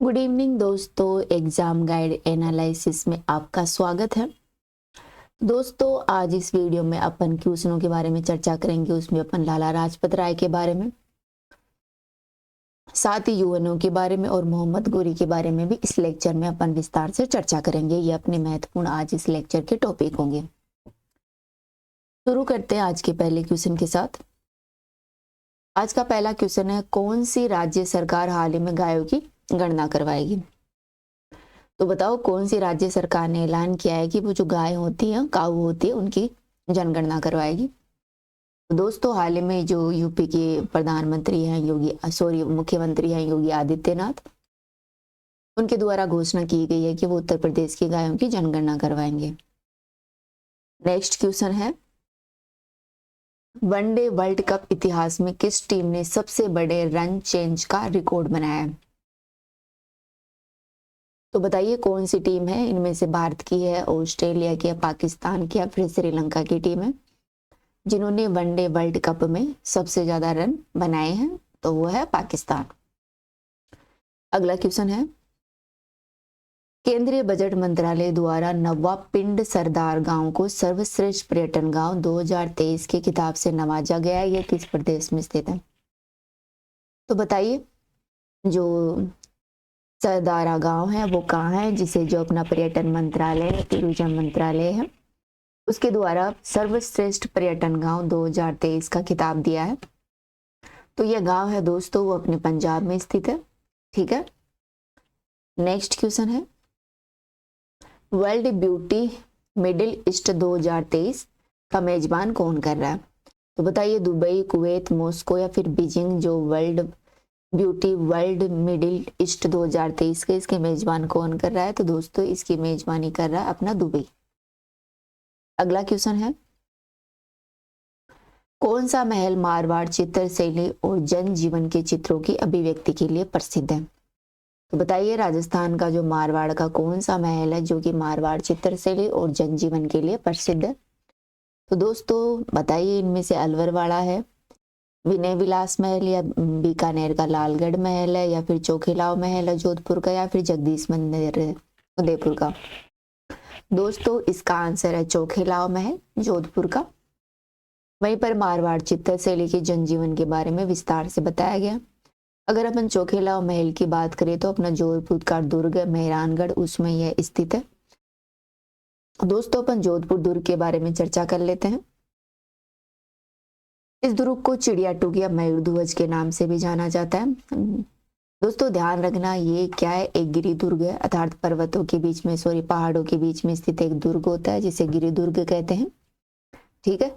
Good evening दोस्तों, exam guide analysis में आपका स्वागत है। दोस्तों, आज इस वीडियो में अपन क्वेश्चनों के बारे में चर्चा करेंगे। उसमें अपन लाला लाजपत राय के बारे में, साथ ही यूएनओ के बारे में और मोहम्मद गोरी के बारे में भी इस लेक्चर में अपन विस्तार से चर्चा करेंगे। ये अपने महत्वपूर्ण आज इस लेक्चर के टॉपिक होंगे। शुरू करते हैं आज के पहले क्वेश्चन के साथ। आज का पहला क्वेश्चन है, कौन सी राज्य सरकार हाल ही में गायों की गणना करवाएगी? तो बताओ, कौन सी राज्य सरकार ने ऐलान किया है कि वो जो गाय होती है, काऊ होती है, उनकी जनगणना करवाएगी? तो दोस्तों, हाल ही में जो यूपी के प्रधानमंत्री हैं मुख्यमंत्री हैं योगी आदित्यनाथ, उनके द्वारा घोषणा की गई है कि वो उत्तर प्रदेश की गायों की जनगणना करवाएंगे। नेक्स्ट क्वेश्चन है, वनडे वर्ल्ड कप इतिहास में किस टीम ने सबसे बड़े रन चेंज का रिकॉर्ड बनाया है? तो बताइए, कौन सी टीम है? इनमें से भारत की है, ऑस्ट्रेलिया की है, पाकिस्तान की है, फिर श्रीलंका की टीम है जिन्होंने वनडे वर्ल्ड कप में सबसे ज्यादा रन बनाए हैं? तो वो है पाकिस्तान। अगला क्वेश्चन है, केंद्रीय बजट मंत्रालय द्वारा नवा पिंड सरदार गांव को सर्वश्रेष्ठ पर्यटन गांव 2023 के खिताब से नवाजा गया है। यह किस प्रदेश में स्थित है? तो बताइए, जो सरदारा गांव है वो कहाँ है, जिसे जो अपना पर्यटन मंत्रालय, टूरिज्म मंत्रालय है, उसके द्वारा सर्वश्रेष्ठ पर्यटन गांव 2023 का खिताब दिया है। तो यह गांव है दोस्तों, वो अपने पंजाब में स्थित है। ठीक है। नेक्स्ट क्वेश्चन है, वर्ल्ड ब्यूटी मिडिल ईस्ट 2023 का मेजबान कौन कर रहा है? तो बताइए, दुबई, कुवैत, मॉस्को या फिर बीजिंग जो world beauty world middle east 2023 के इसके मेजबान कौन कर रहा है? तो दोस्तों, इसकी मेजबानी कर रहा है अपना दुबई। अगला क्वेश्चन है, कौन सा महल मारवाड़ चित्र शैली और जनजीवन के चित्रों की अभिव्यक्ति के लिए प्रसिद्ध है? तो बताइए, राजस्थान का जो मारवाड़ का कौन सा महल है जो कि मारवाड़ चित्र शैली और जनजीवन के लिए प्रसिद्ध है? तो दोस्तों बताइए, इनमें से अलवर वाला है, विनय विलास महल, या बीकानेर का लालगढ़ महल है, या फिर चोखेलाव महल है जोधपुर का, या फिर जगदीश मंदिर उदयपुर का? दोस्तों, इसका आंसर है चोखेलाव महल जोधपुर का। वहीं पर मारवाड़ चित्तर शैली के जनजीवन के बारे में विस्तार से बताया गया। अगर अपन चोखेलाव महल की बात करें तो अपना जोधपुर का दुर्ग मेहरानगढ़, उसमें यह स्थित है। दोस्तों, अपन जोधपुर दुर्ग के बारे में चर्चा कर लेते हैं। इस दुर्ग को चिड़िया टूक या मयूर ध्वज के नाम से भी जाना जाता है। दोस्तों, ध्यान रखना, ये क्या है? एक गिरि दुर्ग है, अर्थात पर्वतों के बीच में, पहाड़ों के बीच में स्थित एक दुर्ग होता है जिसे गिरि दुर्ग कहते हैं। ठीक है।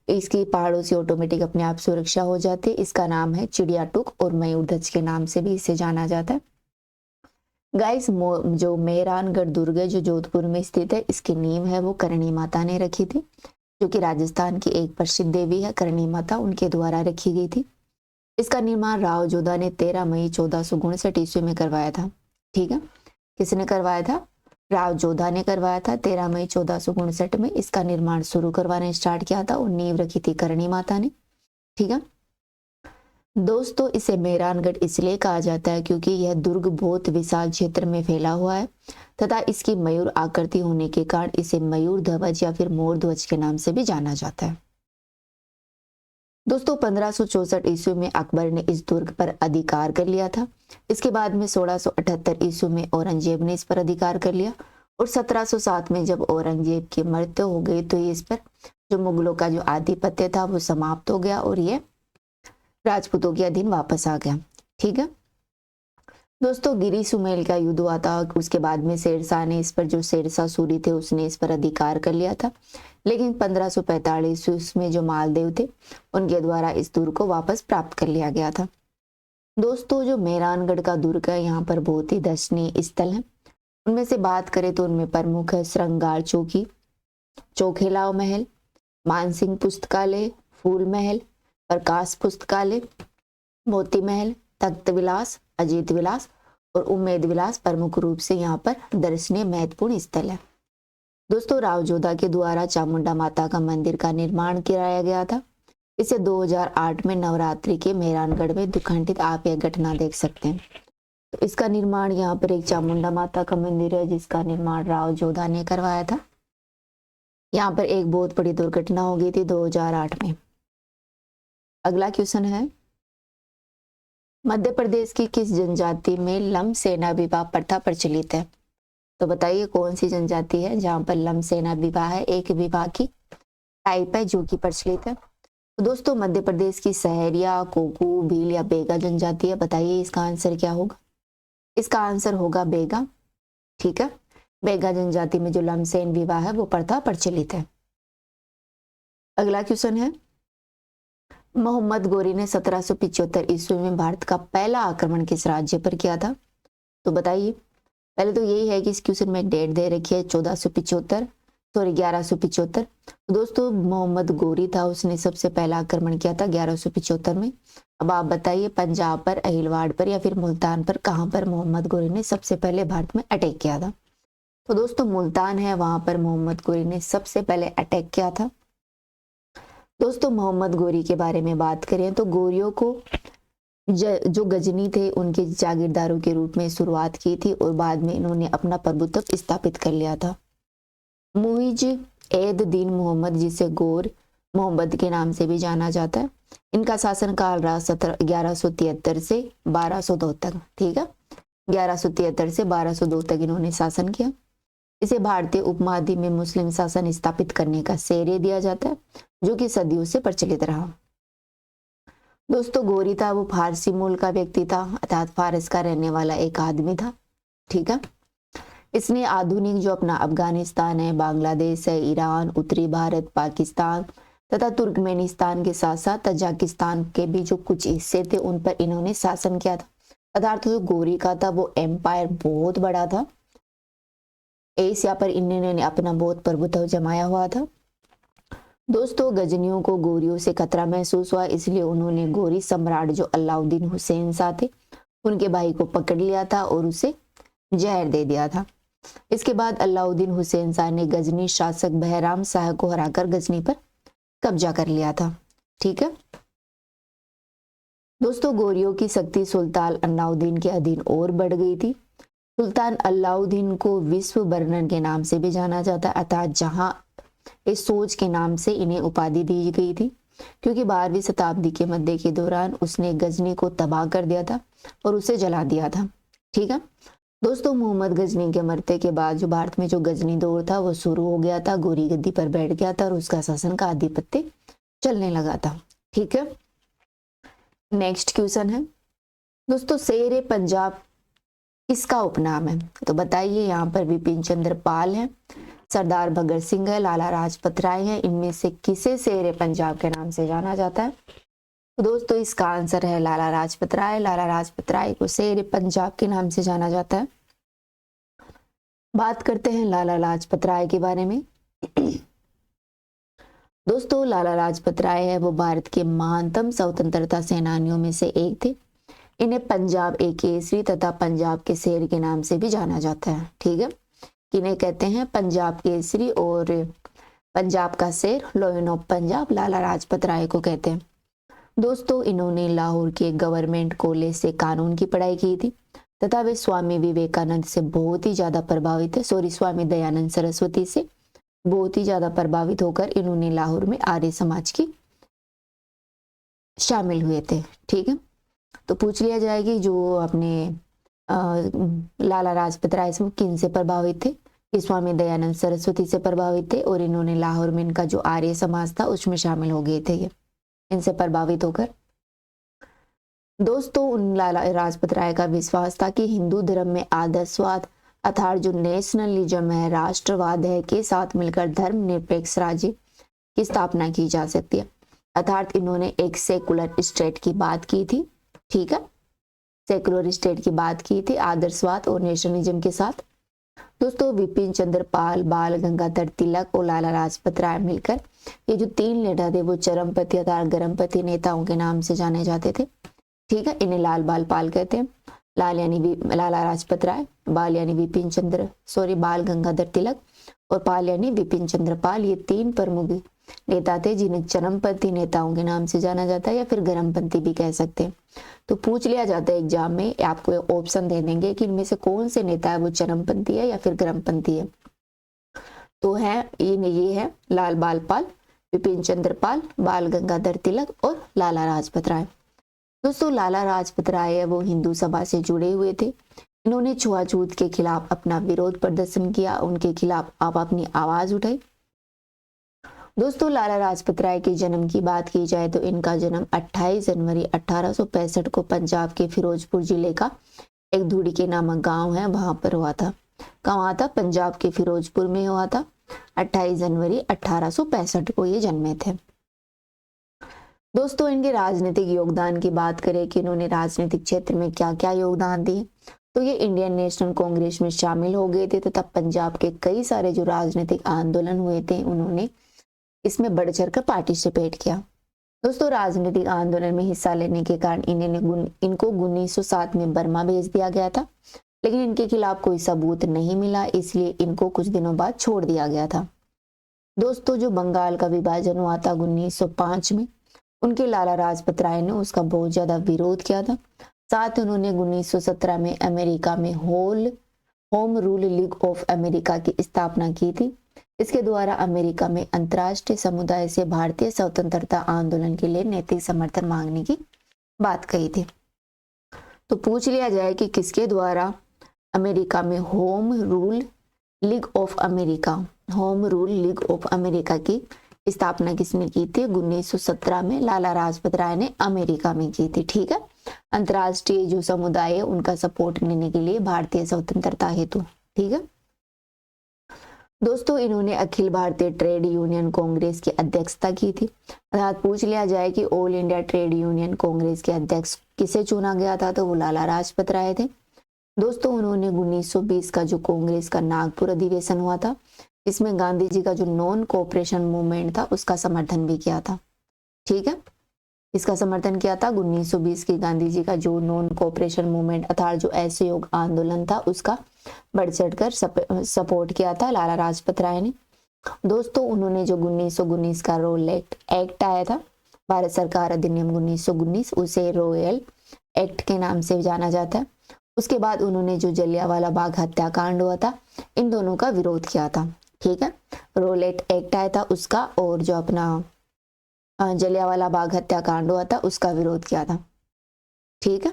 इसकी पहाड़ों से ऑटोमेटिक अपने आप सुरक्षा हो जाती है। इसका नाम है चिड़िया टूक और मयूर ध्वज के नाम से भी इसे जाना जाता है। गाइस, जो मेहरानगढ़ दुर्ग है जो जोधपुर में स्थित है, इसकी नींव है वो करणी माता ने रखी थी, जो कि राजस्थान की एक प्रसिद्ध देवी है करणी माता, उनके द्वारा रखी गई थी। इसका निर्माण राव जोधा ने 13 मई 1459 ईस्वी में करवाया था। ठीक है। किसने करवाया था? राव जोधा ने करवाया था। 13 मई 1459 में इसका निर्माण शुरू करवाने स्टार्ट किया था और नींव रखी थी करणी माता ने। ठीक है दोस्तों, इसे मेहरानगढ़ इसलिए कहा जाता है क्योंकि यह दुर्ग बहुत विशाल क्षेत्र में फैला हुआ है तथा इसकी मयूर आकृति होने के कारण इसे मयूर ध्वज या फिर मोर ध्वज के नाम से भी जाना जाता है। दोस्तों, 1564 ईस्वी में अकबर ने इस दुर्ग पर अधिकार कर लिया था। इसके बाद में 1678 ईस्वी में औरंगजेब ने इस पर अधिकार कर लिया और 1707 में जब औरंगजेब की मृत्यु हो गई तो इस पर जो मुगलों का जो आधिपत्य था वो समाप्त हो गया और ये राजपूतों के अधीन वापस आ गया। ठीक है दोस्तों, गिरी सुमेल का युद्ध हुआ था। उसके बाद में शेरशाह ने इस पर, जो शेरशाह सूरी थे, उसने इस पर अधिकार कर लिया था। लेकिन 1545 में जो मालदेव थे, उनके द्वारा इस दुर्ग को वापस प्राप्त कर लिया गया था। दोस्तों, जो मेहरानगढ़ का दुर्ग है, यहाँ पर बहुत ही दर्शनीय स्थल है। उनमें से बात करें तो उनमें प्रमुख है श्रृंगार चौकी, चोखेलाव महल, मानसिंह पुस्तकालय, फूल महल, प्रकाश पुस्तकालय, मोती महल, तख्त विलास, अजीत विलास और उम्मेद विलास प्रमुख रूप से यहाँ पर दर्शनीय महत्वपूर्ण स्थल है। दोस्तों, राव जोधा के द्वारा चामुंडा माता का मंदिर का निर्माण कराया गया था। इसे 2008 में नवरात्रि के मेहरानगढ़ में दुखंडित, आप यह घटना देख सकते हैं। तो इसका निर्माण यहाँ पर एक चामुंडा माता का मंदिर है जिसका निर्माण राव जोधा ने करवाया था। यहाँ पर एक बहुत बड़ी दुर्घटना हो गई थी 2008 में। अगला क्वेश्चन है, मध्य प्रदेश की किस जनजाति में लम सेना विवाह प्रथा प्रचलित है? तो बताइए कौन सी जनजाति है जहां पर लम सेना विवाह है, एक विवाह की टाइप है जो कि प्रचलित है? तो दोस्तों मध्य प्रदेश की सहरिया, कोकू, भील या बेगा जनजाति है। बताइए इसका आंसर क्या होगा? इसका आंसर होगा बेगा। ठीक है, बेगा जनजाति में जो लमसेन विवाह है वो प्रथा प्रचलित है। अगला क्वेश्चन है, मोहम्मद गोरी ने 1775 ईस्वी में भारत का पहला आक्रमण किस राज्य पर किया था? तो बताइए, पहले तो यही है कि इस क्वेश्चन में डेट दे रखी है 1175। तो दोस्तों मोहम्मद गोरी था, उसने सबसे पहला आक्रमण किया था 1175 में। अब आप बताइए पंजाब पर, अहिलवाड़ पर या फिर मुल्तान पर, कहां पर मोहम्मद गोरी ने सबसे पहले भारत में अटैक किया था? तो दोस्तों मुल्तान है, वहां पर मोहम्मद गोरी ने सबसे पहले अटैक किया था। दोस्तों मोहम्मद गोरी के बारे में बात करें तो गोरियों को जो गजनी थे उनके जागीरदारों के रूप में शुरुआत की थी और बाद में इन्होंने अपना प्रभुत्व स्थापित कर लिया था। मुइज एद दीन मोहम्मद, जिसे गोर मोहम्मद के नाम से भी जाना जाता है, इनका शासनकाल रहा 1173 से 1202 तक। ठीक है, 1173 से 1202 तक इन्होंने शासन किया। इसे भारतीय उपमहाद्वीप में मुस्लिम शासन स्थापित करने का श्रेय दिया जाता है जो कि सदियों से प्रचलित रहा। दोस्तों गोरी था वो फारसी मूल का व्यक्ति था, अर्थात फारस का रहने वाला एक आदमी था। ठीक है, इसने आधुनिक जो अपना अफगानिस्तान है, बांग्लादेश है, ईरान, उत्तरी भारत, पाकिस्तान तथा तुर्कमेनिस्तान के साथ साथ तजाकिस्तान के भी जो कुछ हिस्से थे उन पर इन्होंने शासन किया था। अर्थात जो गोरी का था वो एम्पायर बहुत बड़ा था, एशिया पर इन्होंने अपना बहुत प्रभुत्व जमाया हुआ था। दोस्तों गजनियों को गोरियों से खतरा महसूस हुआ, इसलिए उन्होंने गोरी सम्राट जो अलाउद्दीन हुसैन शाह थे उनके भाई को पकड़ लिया था और उसे जहर दे दिया था। इसके बाद अलाउद्दीन हुसैन शाह ने गजनी शासक बहराम शाह को हराकर गजनी पर कब्जा कर लिया था। ठीक है दोस्तों, गोरियों की शक्ति सुल्तान अलाउद्दीन के अधीन और बढ़ गई थी। सुल्तान अलाउद्दीन को विश्व बर्नर के नाम से भी जाना जाता है, अर्थात जहां इस सोच के नाम से इन्हें उपाधि दी गई थी, क्योंकि 12वीं शताब्दी के मध्य के दौरान उसने गजनी को तबाह कर दिया था और उसे जला दिया था। ठीक है दोस्तों, मोहम्मद गजनी के मरते के बाद जो भारत में जो गजनी दौर था वो शुरू हो गया था। गोरी गद्दी पर बैठ गया था और उसका शासन का आधिपत्य चलने लगा था। ठीक है, नेक्स्ट क्वेश्चन है दोस्तों, शेर पंजाब किसका उपनाम है? तो बताइए, यहाँ पर विपिन चंद्र पाल है, सरदार भगत सिंह है, लाला लाजपत राय है, इनमें से किसे शेर पंजाब के नाम से जाना जाता है? तो दोस्तों इसका आंसर है लाला लाजपत राय। लाला लाजपत राय को शेर पंजाब के नाम से जाना जाता है। बात करते हैं लाला लाजपत राय के बारे में। दोस्तों लाला लाजपत राय है वो भारत के महानतम स्वतंत्रता सेनानियों में से एक थे। इन्हें पंजाब ए केसरी तथा पंजाब के शेर के नाम से भी जाना जाता है। ठीक है, किन्हें कहते हैं? पंजाब केसरी और पंजाब का शेर, लायन ऑफ पंजाब, लाला लाजपत राय को कहते हैं। दोस्तों इन्होंने लाहौर के गवर्नमेंट कॉलेज से कानून की पढ़ाई की थी तथा वे स्वामी विवेकानंद से बहुत ही ज्यादा प्रभावित है, स्वामी दयानंद सरस्वती से बहुत ही ज्यादा प्रभावित होकर इन्होंने लाहौर में आर्य समाज की शामिल हुए थे। ठीक है, तो पूछ लिया जाएगी जो अपने लाला लाजपत राय से किन से प्रभावित थे? कि स्वामी दयानंद सरस्वती से प्रभावित थे और इन्होंने लाहौर में इनका जो आर्य समाज था उसमें शामिल हो गए थे ये इनसे प्रभावित होकर। दोस्तों उन लाला लाजपत राय का विश्वास था कि हिंदू धर्म में आदर्शवाद अर्थात जो नेशनलिज्म है, राष्ट्रवाद है, के साथ मिलकर धर्मनिरपेक्ष राज्य की स्थापना की जा सकती है। अर्थात इन्होंने एक सेकुलर स्टेट की बात की थी। ठीक है, सेकुलर स्टेट की बात की थी आदर्शवाद और नेशनलिज्म के साथ। दोस्तों विपिन चंद्र पाल, बाल गंगाधर तिलक और लाला लाजपत राय मिलकर ये जो तीन लीडर थे वो चरमपंथी अर्थात गर्मपंथी नेताओं के नाम से जाने जाते थे। ठीक है, इन्हें लाल बाल पाल कहते हैं। लाल यानी लाला लाजपत राय, बाल यानी बाल गंगाधर तिलक और पाल यानी विपिन चंद्र पाल। ये तीन प्रमुख नेता थे जिन्हें चरमपंथी नेताओं के नाम से जाना जाता है या फिर गर्मपंथी भी कह सकते हैं। तो पूछ लिया जाता है एग्जाम में, आपको ऑप्शन दे देंगे कि इनमें से कौन से नेता है वो चरमपंथी है या फिर गर्मपंथी है। तो है ये है लाल बाल पाल, विपिन चंद्र पाल, बाल गंगाधर तिलक और लाला लाजपत राय। दोस्तों लाला लाजपत राय है वो हिंदू सभा से जुड़े हुए थे। इन्होंने छुआछूत के खिलाफ अपना विरोध प्रदर्शन किया, उनके खिलाफ आप अपनी आवाज उठाई। दोस्तों लाला लाजपत राय के जन्म की बात की जाए तो इनका जन्म 28 जनवरी 1865 को पंजाब के फिरोजपुर जिले का एक धूड़ी के नामक गांव है वहां पर हुआ था। कहाँ था? पंजाब के फिरोजपुर में हुआ था। 28 जनवरी 1865 को ये जन्मे थे। दोस्तों इनके राजनीतिक योगदान की बात करें कि इन्होंने राजनीतिक क्षेत्र में क्या क्या योगदान दिए, तो ये इंडियन नेशनल कांग्रेस में शामिल हो गए थे तथा पंजाब के कई सारे जो राजनीतिक आंदोलन हुए थे उन्होंने इसमें बढ़ चढ़ कर पार्टिसिपेट किया। दोस्तों राजनीतिक आंदोलन में हिस्सा लेने के कारण इनको 1907 में बर्मा भेज दिया गया था, लेकिन इनके खिलाफ कोई सबूत नहीं मिला, इसलिए इनको कुछ दिनों बाद छोड़ दिया गया था। दोस्तों जो बंगाल का विभाजन हुआ था 1905 में, उनके लाला लाजपत राय ने उसका बहुत ज्यादा विरोध किया था। साथ ही उन्होंने 1917 में अमेरिका में home rule league of America की स्थापना की थी। इसके द्वारा अमेरिका में अंतर्राष्ट्रीय समुदाय से भारतीय स्वतंत्रता आंदोलन के लिए नैतिक समर्थन मांगने की बात कही थी। तो पूछ लिया जाए कि किसके द्वारा अमेरिका में home rule league of America की स्थापना किसने की थी? 1917 में लाला लाजपत राय ने अमेरिका में की थी। ठीक है, अंतर्राष्ट्रीय जो समुदाय है उनका सपोर्ट लेने के लिए भारतीय स्वतंत्रता हेतु। ठीक है दोस्तों इन्होंने अखिल भारतीय ट्रेड यूनियन कांग्रेस की अध्यक्षता की थी। अर्थात पूछ लिया जाए कि all India trade union Congress के अध्यक्ष किसे चुना गया था, तो वो लाला लाजपत राय थे। दोस्तों उन्होंने 1920 का जो कांग्रेस का नागपुर अधिवेशन हुआ था, इसमें गांधी जी का जो नॉन कोऑपरेशन मूवमेंट था उसका समर्थन भी किया था। ठीक है, इसका समर्थन किया था 1920 की गांधी जी का जो नॉन कोऑपरेशन मूवमेंट अर्थात जो असहयोग आंदोलन था उसका बढ़ चढ़कर सपोर्ट किया था लाला लाजपत राय ने। दोस्तों उन्होंने जो 1919 का रोलेट एक्ट आया था, भारत सरकार अधिनियम 1919, उसे रॉयल एक्ट के नाम से जाना जाता है। उसके बाद उन्होंने जो जलियांवाला बाग हत्याकांड हुआ था, इन दोनों का विरोध किया था। ठीक है, रोलेट एक्ट आया था उसका, और जो अपना जलियांवाला बाग हत्याकांड हुआ था उसका विरोध किया था। ठीक है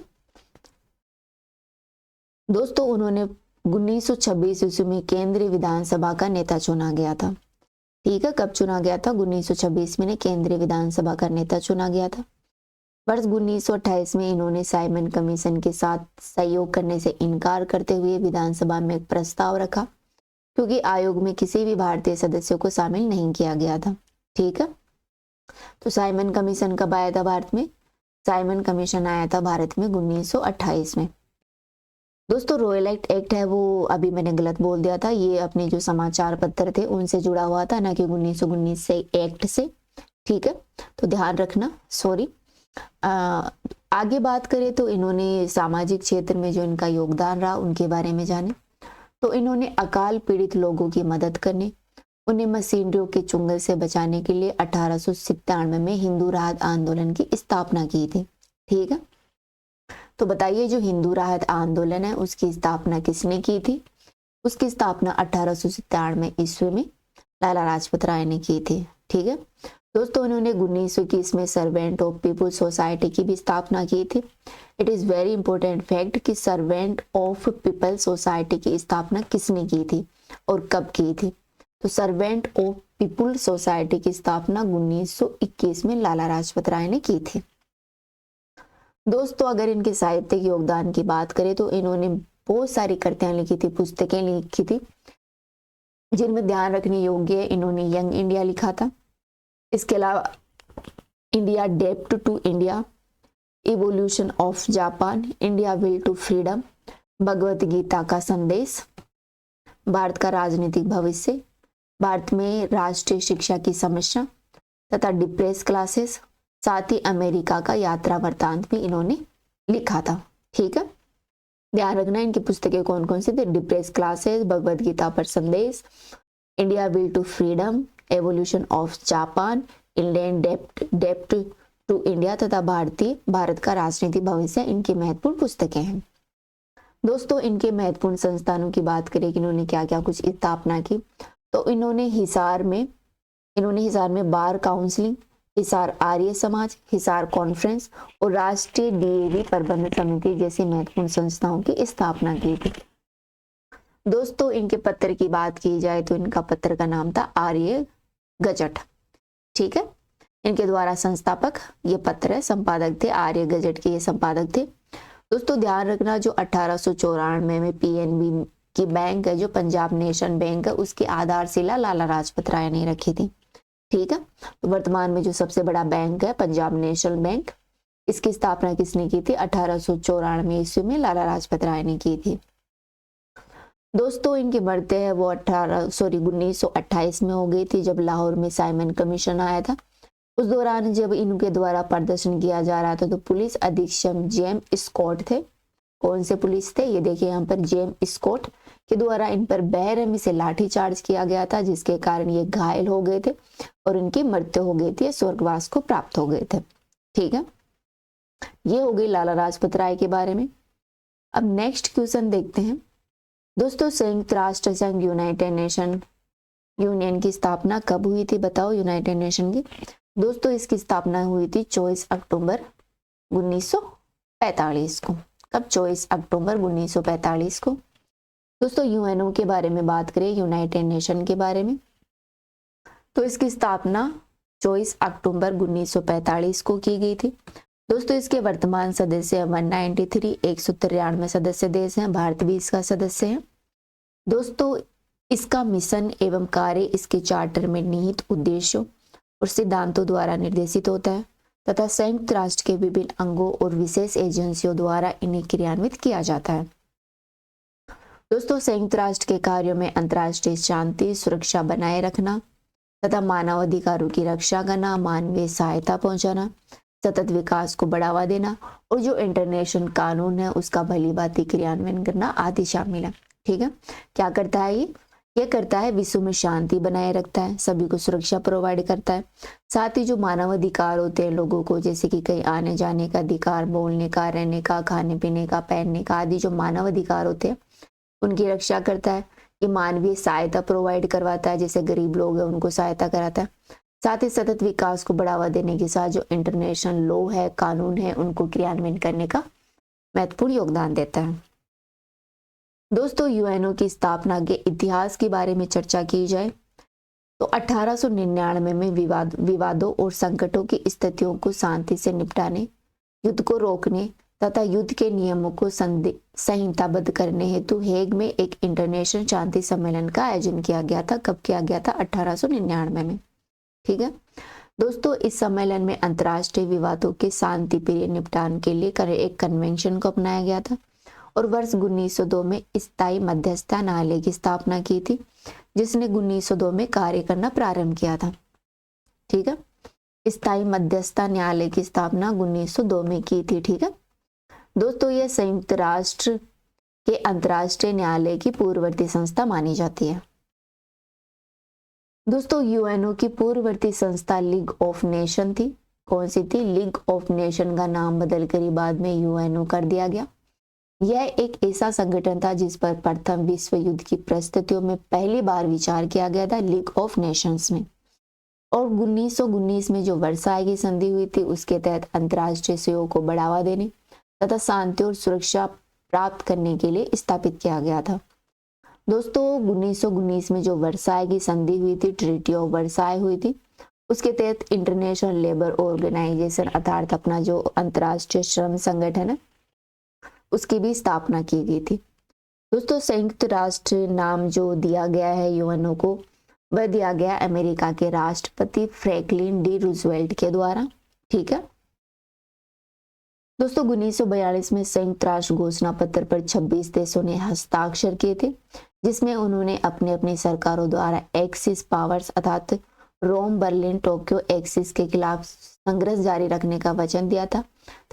दोस्तों उन्होंने 1926 ईस्वी में केंद्रीय विधानसभा का नेता चुना गया था। ठीक है, कब चुना गया था? 1926 में केंद्रीय विधानसभा का नेता चुना गया था। वर्ष 1928 में इन्होंने साइमन कमीशन के साथ सहयोग करने से इनकार करते हुए विधानसभा में एक प्रस्ताव रखा, क्योंकि आयोग में किसी भी भारतीय सदस्य को शामिल नहीं किया गया था। ठीक है, तो साइमन कमीशन कब आया था भारत में? साइमन कमीशन आया था भारत में 1928 में। दोस्तों रॉयल एक्ट है वो अभी मैंने गलत बोल दिया था, ये अपने जो समाचार पत्र थे उनसे जुड़ा हुआ था, ना कि 1919 से एक्ट से। ठीक है, तो ध्यान रखना, सॉरी। आगे बात करें तो इन्होंने सामाजिक क्षेत्र में जो इनका योगदान रहा उनके बारे में जाने, तो इन्होंने अकाल पीड़ित लोगों की मदद करने, उन्हें मशीनरियों के चुंगल से बचाने के लिए 1897 में हिंदू राहत आंदोलन की स्थापना की थी। ठीक है, तो बताइए जो हिंदू राहत आंदोलन है उसकी स्थापना किसने की थी? उसकी स्थापना 1897 ईस्वी में लाला लाजपत राय ने की थी। ठीक है दोस्तों, उन्होंने 1921 में सर्वेंट ऑफ पीपुल सोसाइटी की भी स्थापना की थी। It is very important fact कि सर्वेंट ऑफ पीपल सोसाइटी की स्थापना किसने की थी और कब की थी? तो सर्वेंट ऑफ पीपुल सोसाइटी की स्थापना 1921 में लाला लाजपत राय ने की थी। दोस्तों अगर इनके साहित्यिक योगदान की बात करें तो इन्होंने बहुत सारी कृतियां लिखी थी, पुस्तकें लिखी थी, जिनमें ध्यान रखने योग्य है। इन्होंने यंग इंडिया लिखा था, इसके अलावा इंडिया डेप्ट to India, evolution of Japan, India will to freedom, Bhagavad Gita का संदेश, भारत का राजनीतिक भविष्य, भारत में राष्ट्रीय शिक्षा की समस्या तथा डिप्रेस क्लासेस, साथ ही अमेरिका का यात्रा वृत्तांत भी इन्होंने लिखा था। ठीक है, ध्यान रखना इनकी पुस्तकें कौन कौन सी थी? डिप्रेस क्लासेस, भगवत गीता पर संदेश, India will to freedom, evolution of Japan, Indian डेप्ट टू इंडिया तथा भारत का राजनीति भविष्य इनकी महत्वपूर्ण पुस्तकें हैं। दोस्तों, इनके महत्वपूर्ण संस्थानों की बात करें कि इन्होंने क्या क्या कुछ स्थापना की, तो इन्होंने हिसार में बार काउंसिलिंग, हिसार आर्य समाज, हिसार कॉन्फ्रेंस और राष्ट्रीय डीएवी प्रबंध समिति जैसी महत्वपूर्ण संस्थाओं की स्थापना की थी। दोस्तों, इनके पत्र की बात की जाए तो इनका पत्र का नाम था आर्य गजट। ठीक है, इनके द्वारा संस्थापक ये पत्र है, संपादक थे आर्य गजट के, ये संपादक थे। दोस्तों, ध्यान रखना जो 1894 में पीएनबी की बैंक है, जो पंजाब नेशनल बैंक है, उसकी आधारशिला लाला लाजपत राय ने रखी थी। ठीक है, तो वर्तमान में जो सबसे बड़ा बैंक है पंजाब नेशनल बैंक, इसकी स्थापना किसने की थी? 1894 ईस्वी में लाला लाजपत राय ने की थी। दोस्तों, इनकी मरते हैं वो 1928 में हो गई थी, जब लाहौर में साइमन कमीशन आया था। उस दौरान जब इनके द्वारा प्रदर्शन किया जा रहा था तो पुलिस अधीक्षक जेम्स स्कॉट थे। कौन से पुलिस थे? ये देखिए यहाँ पर, जेम्स स्कॉट के द्वारा इन पर बेरहमी से लाठीचार्ज किया गया था, जिसके कारण ये घायल हो गए थे और इनकी मृत्यु हो गई थी, स्वर्गवास को प्राप्त हो गए थे। ठीक है, ये हो गई लाला लाजपत राय के बारे में। अब नेक्स्ट क्वेश्चन देखते हैं। दोस्तों, संयुक्त राष्ट्र संघ यूनाइटेड नेशन यूनियन की स्थापना कब हुई थी? बताओ, यूनाइटेड नेशन की। दोस्तों, इसकी स्थापना हुई थी 24 अक्टूबर 1945 को। कब? 24 अक्टूबर 1945 को। दोस्तों, यूएनओ के बारे में बात करें, यूनाइटेड नेशन के बारे में, तो इसकी स्थापना 24 अक्टूबर 1945 को की गई थी। दोस्तों, इसके वर्तमान सदस्य 193 193 सदस्य देश हैं, भारत भी इसका सदस्य है। दोस्तों, इसका मिशन एवं कार्य इसके चार्टर में निहित उद्देश्यों और सिद्धांतों द्वारा निर्देशित होता है तथा संयुक्त राष्ट्र के विभिन्न अंगों और विशेष एजेंसियों द्वारा इन्हें क्रियान्वित किया जाता है। दोस्तों, संयुक्त राष्ट्र के कार्यों में अंतर्राष्ट्रीय शांति सुरक्षा बनाए रखना तथा मानवाधिकारों की रक्षा करना, मानवीय सहायता पहुंचाना, सतत विकास को बढ़ावा देना और जो इंटरनेशनल कानून है उसका भली भांति क्रियान्वयन करना आदि शामिल है। ठीक है, क्या करता है ये करता है विश्व में शांति बनाए रखता है, सभी को सुरक्षा प्रोवाइड करता है। साथ ही जो मानव अधिकार होते हैं लोगों को, जैसे कि कहीं आने जाने का अधिकार, बोलने का, रहने का, खाने पीने का, पहनने का आदि जो मानव अधिकार होते हैं उनकी रक्षा करता है। ये मानवीय सहायता प्रोवाइड करवाता है, जैसे गरीब लोग हैं उनको सहायता कराता है। साथ ही सतत विकास को बढ़ावा देने के साथ जो इंटरनेशनल लॉ है, कानून है, उनको क्रियान्वयन करने का महत्वपूर्ण योगदान देता है। दोस्तों, यूएनओ की स्थापना के इतिहास के बारे में चर्चा की जाए तो 1899 में विवादों और संकटों की स्थितियों को शांति से निपटाने, युद्ध को रोकने तथा युद्ध के नियमों को संहिताबद्ध करने हेतु हेग में एक इंटरनेशनल शांति सम्मेलन का आयोजन किया गया था। कब किया गया था? 1899 में। ठीक है दोस्तों, इस सम्मेलन में अंतर्राष्ट्रीय विवादों के शांतिप्रिय निपटान के लिए एक कन्वेंशन को अपनाया गया था और वर्ष 1902 में स्थायी मध्यस्थता न्यायालय की स्थापना की थी, जिसने 1902 में कार्य करना प्रारंभ किया था। ठीक है, स्थायी मध्यस्थता न्यायालय की स्थापना 1902 में की थी। ठीक है दोस्तों, यह संयुक्त राष्ट्र के अंतर्राष्ट्रीय न्यायालय की पूर्ववर्ती संस्था मानी जाती है। दोस्तों, यूएनओ की पूर्ववर्ती संस्था लीग ऑफ नेशन थी। कौन सी थी? लीग ऑफ नेशन का नाम बदलकर बाद में यूएनओ कर दिया गया। यह एक ऐसा संगठन था जिस पर प्रथम विश्व युद्ध की परिस्थितियों में पहली बार विचार किया गया था, लीग ऑफ नेशंस में। और 1919 में जो वर्साई की संधि हुई थी उसके तहत अंतर्राष्ट्रीय सहयोग को बढ़ावा देने तथा शांति और सुरक्षा प्राप्त करने के लिए स्थापित किया गया था। दोस्तों, 1919 में जो वर्साई की संधि हुई थी, ट्रीटी ऑफ वर्साई हुई थी, उसके तहत इंटरनेशनल लेबर ऑर्गेनाइजेशन अर्थात अपना जो अंतर्राष्ट्रीय श्रम संगठन है उसकी भी स्थापना की गई थी। दोस्तों, संयुक्त राष्ट्र नाम जो दिया गया है यूएनओ को, वह दिया गया अमेरिका के राष्ट्रपति फ्रैंकलिन डी रूजवेल्ट के द्वारा। ठीक है दोस्तों, 1942 में संयुक्त राष्ट्र घोषणा पत्र पर 26 देशों ने हस्ताक्षर किए थे, जिसमें उन्होंने अपने अपनी सरकारों द्वारा एक्सिस पावर्स अर्थात रोम, बर्लिन, टोक्यो एक्सिस के खिलाफ संघर्ष जारी रखने का वचन दिया था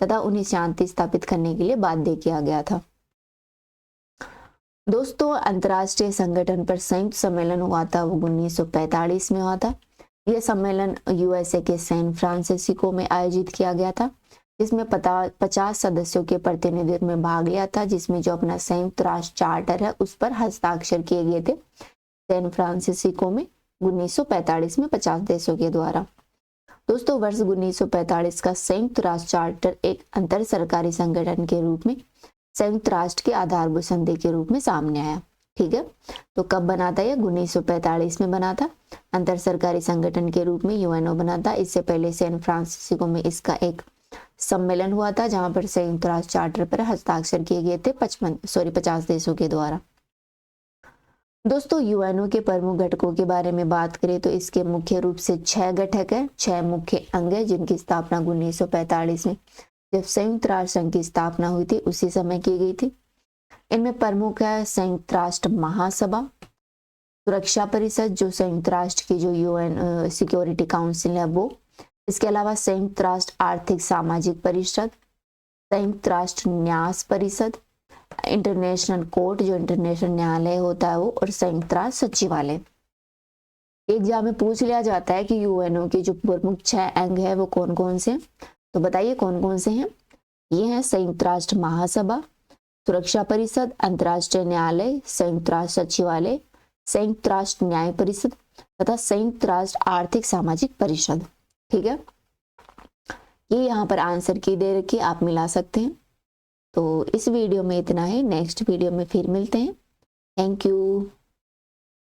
तथा उन्हें शांति स्थापित करने के लिए बाध्य किया गया था। दोस्तों, अंतर्राष्ट्रीय संगठन पर संयुक्त सम्मेलन हुआ था, वो 1945 में हुआ था। यह सम्मेलन यूएसए के सैन फ्रांसिस्को में आयोजित किया गया था, जिसमें 50 सदस्यों के प्रतिनिधित्व में भाग लिया था, जिसमें जो अपना संयुक्त राष्ट्र चार्टर है उस पर हस्ताक्षर किए गए थे सैन फ्रांसिस्को में 1945 में 50 देशों के द्वारा। दोस्तों, वर्ष 1945 का संयुक्त राष्ट्र चार्टर एक अंतर सरकारी संगठन के रूप में संयुक्त राष्ट्र के आधारभूत संधि के रूप में सामने आया। ठीक है, तो कब बना था? यह 1945 में बना था। अंतर सरकारी संगठन के रूप में यूएनओ बना था। इससे पहले सैन फ्रांसिस्को में इसका एक सम्मेलन हुआ था, जहां पर संयुक्त राष्ट्र चार्टर पर हस्ताक्षर किए गए थे 50 देशों के द्वारा। दोस्तों, यूएनओ के प्रमुख घटकों के बारे में बात करें तो इसके मुख्य रूप से 6 घटक है, 6 मुख्य अंग है, जिनकी स्थापना 1945 में जब संयुक्त राष्ट्र संघ की स्थापना हुई थी उसी समय की गई थी। इनमें प्रमुख है संयुक्त राष्ट्र महासभा, सुरक्षा परिषद जो संयुक्त राष्ट्र की जो यूएन सिक्योरिटी काउंसिल है वो, इसके अलावा संयुक्त राष्ट्र आर्थिक सामाजिक परिषद, संयुक्त राष्ट्र न्यास परिषद, इंटरनेशनल कोर्ट जो इंटरनेशनल न्यायालय होता है वो, और संयुक्त राष्ट्र सचिवालय। एग्जाम में पूछ लिया जाता है कि यूएनओ के जो प्रमुख 6 अंग है वो कौन कौन से हैं, तो बताइए कौन कौन से हैं। ये हैं संयुक्त राष्ट्र महासभा, सुरक्षा परिषद, अंतर्राष्ट्रीय न्यायालय, संयुक्त राष्ट्र सचिवालय, संयुक्त राष्ट्र न्याय परिषद तथा संयुक्त राष्ट्र आर्थिक सामाजिक परिषद। ठीक है, ये यहाँ पर आंसर की दे रखी, आप मिला सकते हैं। तो इस वीडियो में इतना है, नेक्स्ट वीडियो में फिर मिलते हैं। Thank you.